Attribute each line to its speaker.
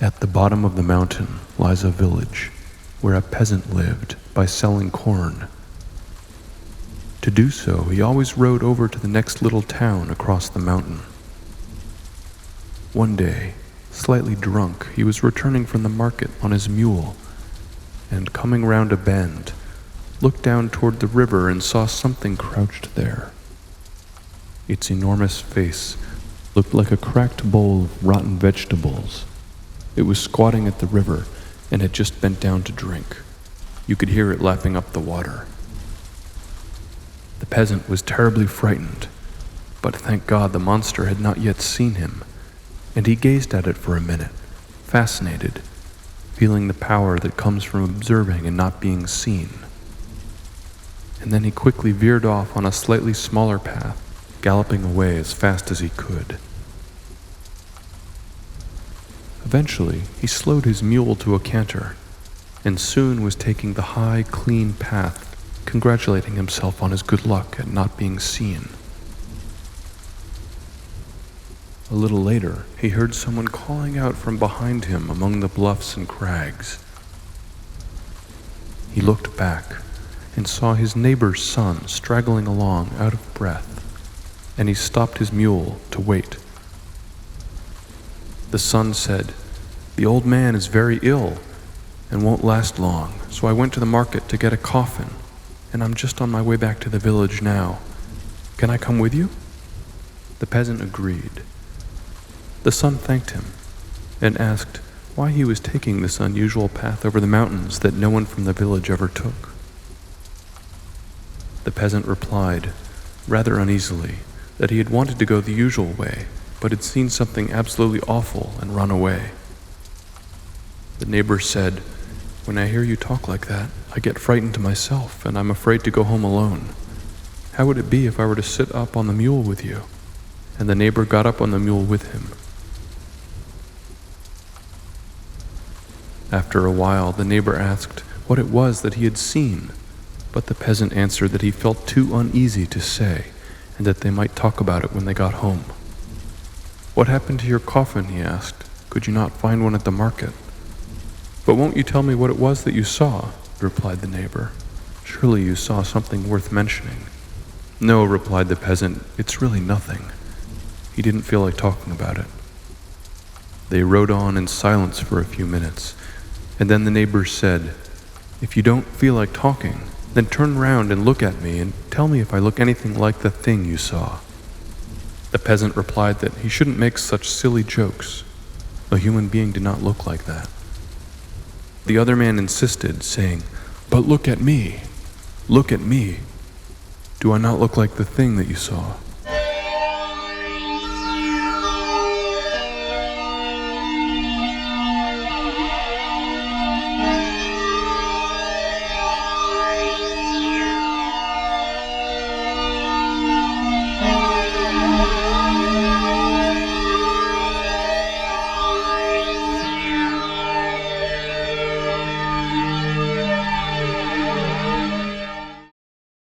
Speaker 1: At the bottom of the mountain lies a village where a peasant lived by selling corn. To do so, he always rode over to the next little town across the mountain. One day, slightly drunk, he was returning from the market on his mule, and coming round a bend, looked down toward the river and saw something crouched there. Its enormous face looked like a cracked bowl of rotten vegetables. It was squatting at the river and had just bent down to drink. You could hear it lapping up the water. The peasant was terribly frightened, but thank God the monster had not yet seen him, and he gazed at it for a minute, fascinated, feeling the power that comes from observing and not being seen. And then he quickly veered off on a slightly smaller path, galloping away as fast as he could. Eventually, he slowed his mule to a canter, and soon was taking the high, clean path, congratulating himself on his good luck at not being seen. A little later, he heard someone calling out from behind him among the bluffs and crags. He looked back and saw his neighbor's son straggling along out of breath, and he stopped his mule to wait. The son said, "The old man is very ill and won't last long, so I went to the market to get a coffin, and I'm just on my way back to the village now. Can I come with you?" The peasant agreed. The son thanked him and asked why he was taking this unusual path over the mountains that no one from the village ever took. The peasant replied, rather uneasily, that he had wanted to go the usual way, but had seen something absolutely awful and run away. The neighbor said, "When I hear you talk like that, I get frightened myself, and I'm afraid to go home alone. How would it be if I were to sit up on the mule with you?" And the neighbor got up on the mule with him. After a while, the neighbor asked what it was that he had seen, but the peasant answered that he felt too uneasy to say, and that they might talk about it when they got home. "What happened to your coffin?" he asked. "Could you not find one at the market?" "But won't you tell me what it was that you saw?" replied the neighbor. "Surely you saw something worth mentioning." "No," replied the peasant, "it's really nothing." He didn't feel like talking about it. They rode on in silence for a few minutes, and then the neighbor said, "If you don't feel like talking, then turn round and look at me and tell me if I look anything like the thing you saw." The peasant replied that he shouldn't make such silly jokes. A human being did not look like that. The other man insisted, saying, "But look at me. Look at me. Do I not look like the thing that you saw?"